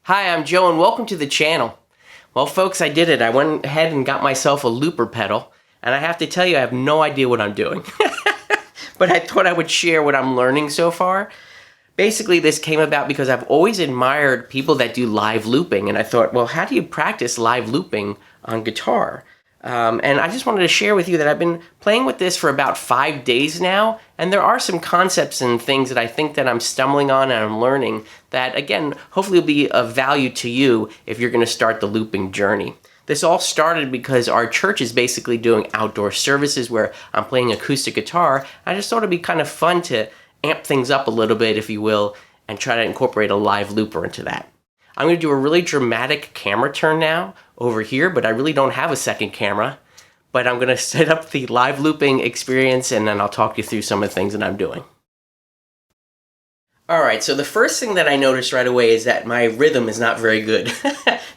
Hi, I'm Joe and welcome to the channel. Well folks, I did it. I went ahead and got myself a looper pedal, and I have to tell you I have no idea what I'm doing. But I thought I would share what I'm learning so far. Basically this came about because I've always admired people that do live looping, and I thought, well, how do you practice live looping on guitar? And I just wanted to share with you that I've been playing with this for about 5 days now, and there are some concepts and things that I think that I'm stumbling on and I'm learning that, again, hopefully will be of value to you if you're going to start the looping journey. This all started because our church is basically doing outdoor services where I'm playing acoustic guitar. I just thought it'd be kind of fun to amp things up a little bit, if you will, and try to incorporate a live looper into that. I'm going to do a really dramatic camera turn now over here, but I really don't have a second camera. But I'm going to set up the live looping experience, and then I'll talk you through some of the things that I'm doing. Alright, so the first thing that I noticed right away is that my rhythm is not very good.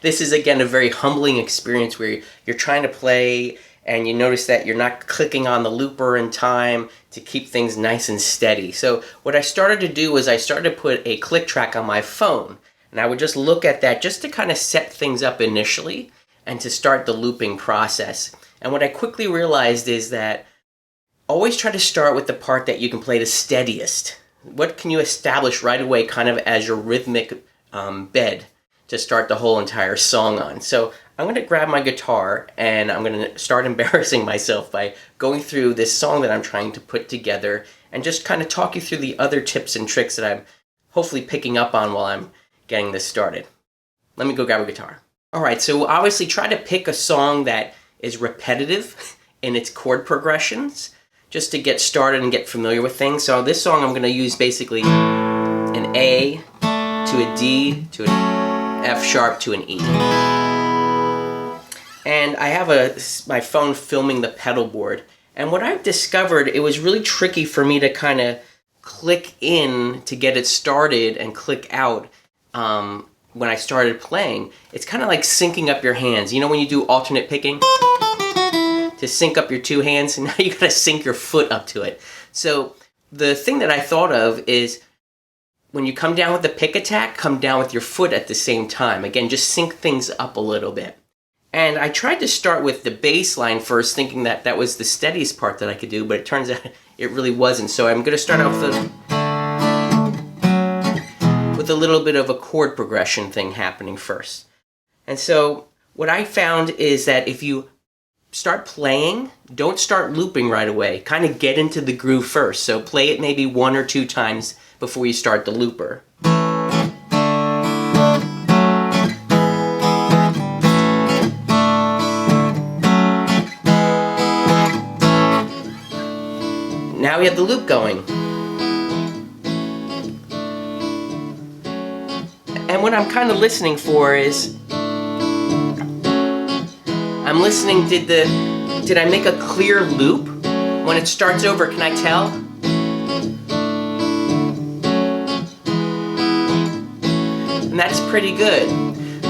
This is, again, a very humbling experience where you're trying to play and you notice that you're not clicking on the looper in time to keep things nice and steady. So what I started to do was I started to put a click track on my phone. And I would just look at that just to kind of set things up initially and to start the looping process. And what I quickly realized is that always try to start with the part that you can play the steadiest. What can you establish right away kind of as your rhythmic bed to start the whole entire song on? So I'm going to grab my guitar and I'm going to start embarrassing myself by going through this song that I'm trying to put together and just kind of talk you through the other tips and tricks that I'm hopefully picking up on while I'm getting this started. Let me go grab a guitar. Alright, so obviously try to pick a song that is repetitive in its chord progressions just to get started and get familiar with things. So this song I'm going to use basically an A to a D to an F sharp to an E. And I have my phone filming the pedal board. And what I've discovered, it was really tricky for me to kind of click in to get it started and click out. When I started playing, it's kind of like syncing up your hands. You know when you do alternate picking? To sync up your two hands, and now you gotta sync your foot up to it. So the thing that I thought of is when you come down with the pick attack, come down with your foot at the same time. Again, just sync things up a little bit. And I tried to start with the bass line first, thinking that that was the steadiest part that I could do, but it turns out it really wasn't. So I'm gonna start out with a little bit of a chord progression thing happening first. And so what I found is that if you start playing, don't start looping right away. Kind of get into the groove first. So play it maybe 1 or 2 times before you start the looper. Now we have the loop going. And what I'm kind of listening for is, I'm listening, did I make a clear loop? When it starts over, can I tell? And that's pretty good.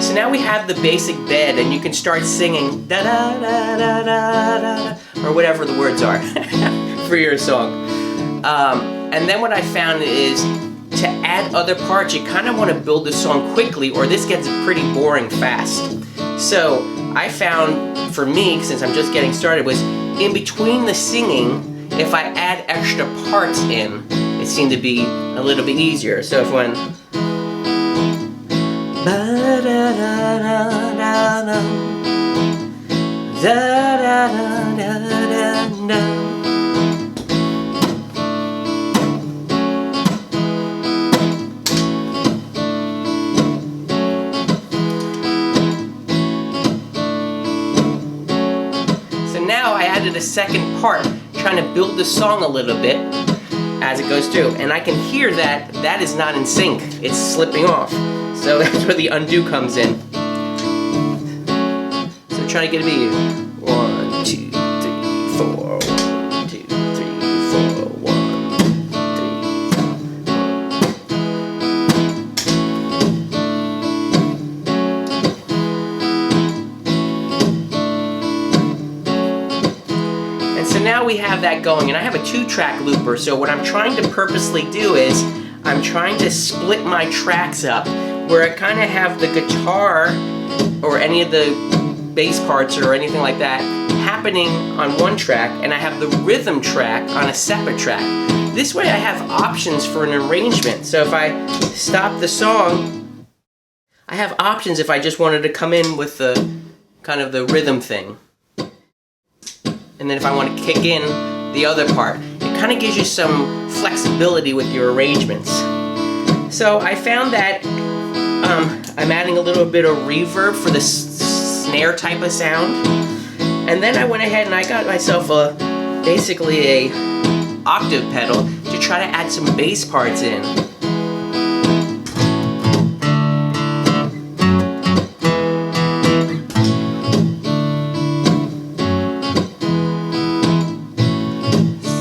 So now we have the basic bed, and you can start singing da da da da da da, or whatever the words are for your song. And then what I found is, to add other parts, you kind of want to build the song quickly or this gets pretty boring fast. So I found, for me, since I'm just getting started, was in between the singing, if I add extra parts in, it seemed to be a little bit easier. So if when a second part, trying to build the song a little bit as it goes through, and I can hear that that is not in sync, it's slipping off. So that's where the undo comes in. So try to get it to be 1, 2, 3, 4, 1, 2, 3, 4, 1. So now we have that going, and I have a 2-track looper, so what I'm trying to purposely do is I'm trying to split my tracks up where I kind of have the guitar or any of the bass parts or anything like that happening on one track, and I have the rhythm track on a separate track. This way I have options for an arrangement. So if I stop the song, I have options if I just wanted to come in with the kind of the rhythm thing. And then if I want to kick in the other part, it kind of gives you some flexibility with your arrangements. So I found that I'm adding a little bit of reverb for the snare type of sound. And then I went ahead and I got myself basically a octave pedal to try to add some bass parts in.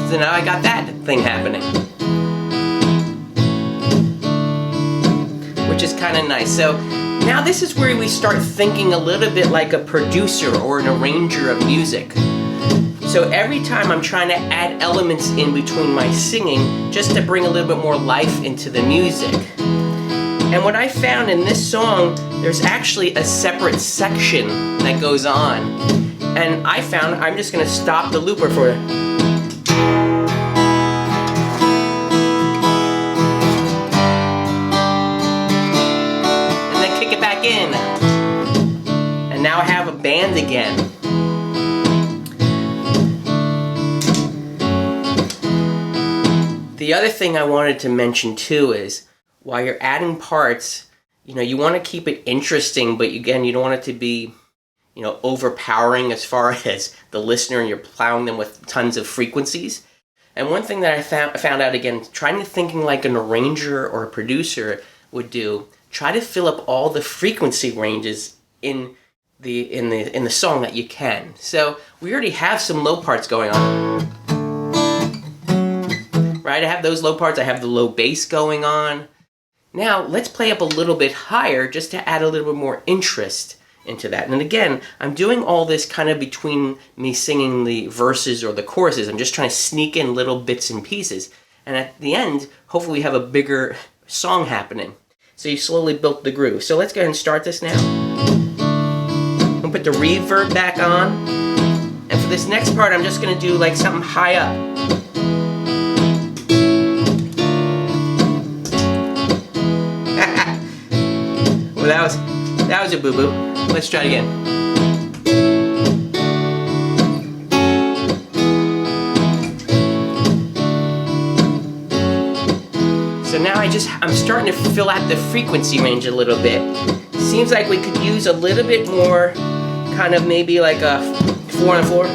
So now I got that thing happening, which is kind of nice. So now this is where we start thinking a little bit like a producer or an arranger of music. So every time I'm trying to add elements in between my singing just to bring a little bit more life into the music. And what I found in this song, there's actually a separate section that goes on. And I found I'm just going to stop the looper for it. And then kick it back in. And now I have a band again. The other thing I wanted to mention too is while you're adding parts, you want to keep it interesting, but again, you don't want it to be, overpowering as far as the listener and you're plowing them with tons of frequencies. And one thing that I found out again, trying to thinking like an arranger or a producer would do, try to fill up all the frequency ranges in the song that you can. So we already have some low parts going on. Right, I have those low parts, I have the low bass going on. Now, let's play up a little bit higher just to add a little bit more interest into that. And again, I'm doing all this kind of between me singing the verses or the choruses. I'm just trying to sneak in little bits and pieces. And at the end, hopefully we have a bigger song happening. So you slowly built the groove. So let's go ahead and start this now. I'm gonna put the reverb back on. And for this next part, I'm just gonna do like something high up. Well, that was a boo-boo. Let's try it again. So now I'm starting to fill out the frequency range a little bit. Seems like we could use a little bit more, kind of maybe like a 4 on 4.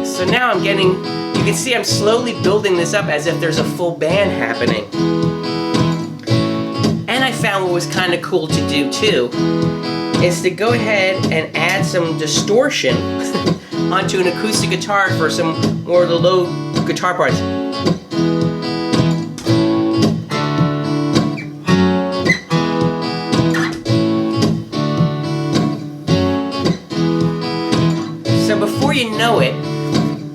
So now I'm getting, you can see I'm slowly building this up as if there's a full band happening. And I found what was kind of cool to do too, is to go ahead and add some distortion onto an acoustic guitar for some more of the low guitar parts. So before you know it,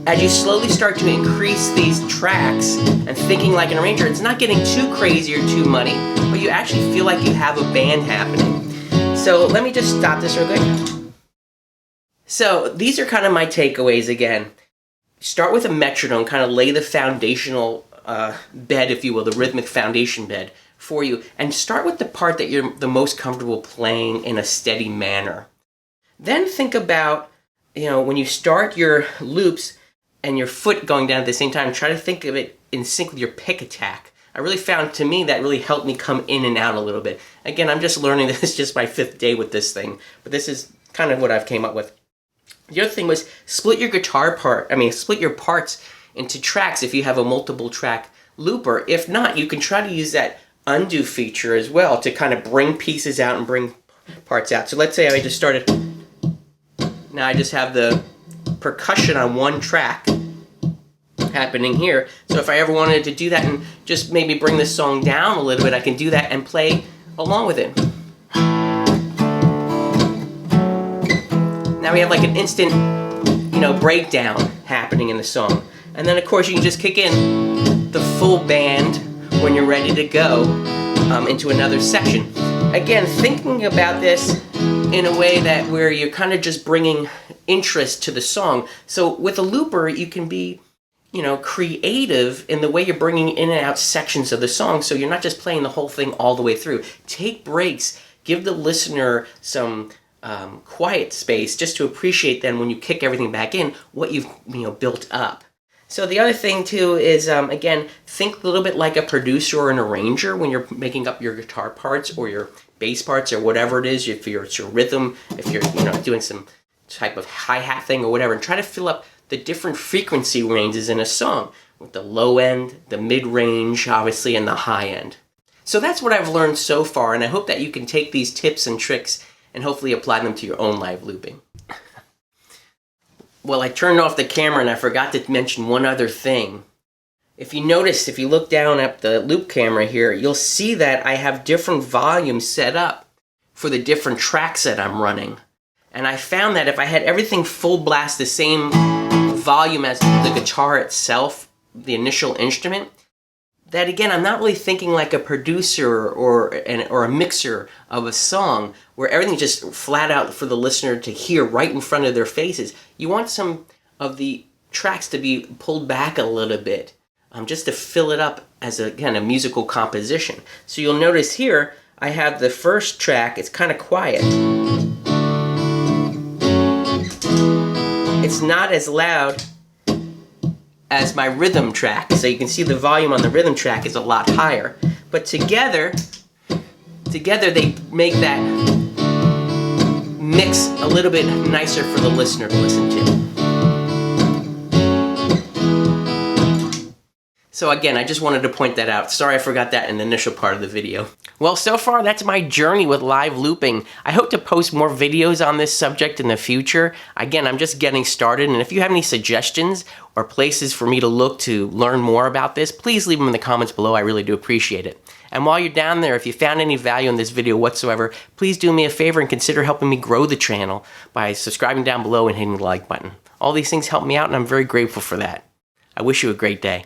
as you slowly start to increase these tracks and thinking like an arranger, it's not getting too crazy or too muddy, but you actually feel like you have a band happening. So let me just stop this real quick. So these are kind of my takeaways again. Start with a metronome, kind of lay the foundational bed, if you will, the rhythmic foundation bed for you, and start with the part that you're the most comfortable playing in a steady manner. Then think about, when you start your loops, and your foot going down at the same time, try to think of it in sync with your pick attack. I really found, to me, that really helped me come in and out a little bit. Again, I'm just learning this, just my 5th day with this thing, but this is kind of what I've came up with. The other thing was split your split your parts into tracks if you have a multiple track looper. If not, you can try to use that undo feature as well to kind of bring pieces out and bring parts out. So let's say I just started, now I just have the percussion on one track happening here. So if I ever wanted to do that and just maybe bring this song down a little bit, I can do that and play along with it. Now we have like an instant, breakdown happening in the song. And then of course you can just kick in the full band when you're ready to go into another section. Again, thinking about this in a way that where you're kind of just bringing interest to the song. So with a looper, you can be, you know, creative in the way you're bringing in and out sections of the song, so you're not just playing the whole thing all the way through. Take breaks, give the listener some quiet space just to appreciate then when you kick everything back in, what you've, you know, built up. So the other thing too is, again, think a little bit like a producer or an arranger when you're making up your guitar parts or your bass parts or whatever it is, if it's your rhythm, if you're, you know, doing some type of hi-hat thing or whatever, and try to fill up the different frequency ranges in a song with the low end, the mid-range, obviously, and the high end. So that's what I've learned so far, and I hope that you can take these tips and tricks and hopefully apply them to your own live looping. Well, I turned off the camera and I forgot to mention one other thing. If you notice, if you look down at the loop camera here, you'll see that I have different volumes set up for the different tracks that I'm running. And I found that if I had everything full blast, the same volume as the guitar itself, the initial instrument, that again, I'm not really thinking like a producer or a mixer of a song where everything's just flat out for the listener to hear right in front of their faces. You want some of the tracks to be pulled back a little bit, just to fill it up as a musical composition. So you'll notice here, I have the first track, it's kind of quiet. It's not as loud as my rhythm track, so you can see the volume on the rhythm track is a lot higher. But together they make that mix a little bit nicer for the listener to listen to. So again, I just wanted to point that out. Sorry I forgot that in the initial part of the video. Well, so far that's my journey with live looping. I hope to post more videos on this subject in the future. Again, I'm just getting started, and if you have any suggestions or places for me to look to learn more about this, please leave them in the comments below. I really do appreciate it. And while you're down there, if you found any value in this video whatsoever, please do me a favor and consider helping me grow the channel by subscribing down below and hitting the like button. All these things help me out, and I'm very grateful for that. I wish you a great day.